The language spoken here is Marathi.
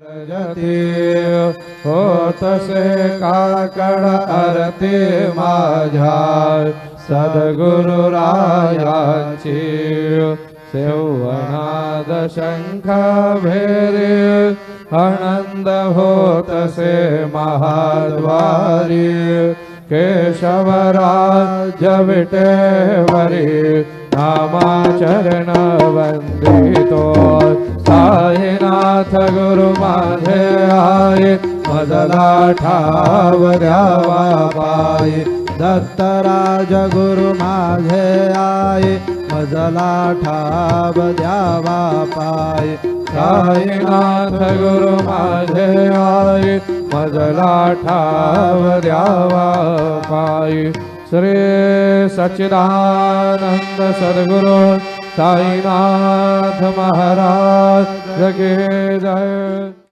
जती होतसे काकड आरती माझ्या सद्गुरुरायांची सेवनाद शंख भेरे आनंद होतसे महाद्वारी केशवराज विटेवरी नामाचरण वंदितो साईनाथ गुरु माझे आये मजला ठाव द्यावा पायी दत्तराज गुरु माझे आये मजला ठाव द्यावा पायी साईनाथ गुरु माझे आये मजला ठाव द्यावा पायी श्री सच्चिदानंद सद्गुरु साईनाथ महाराज की जय।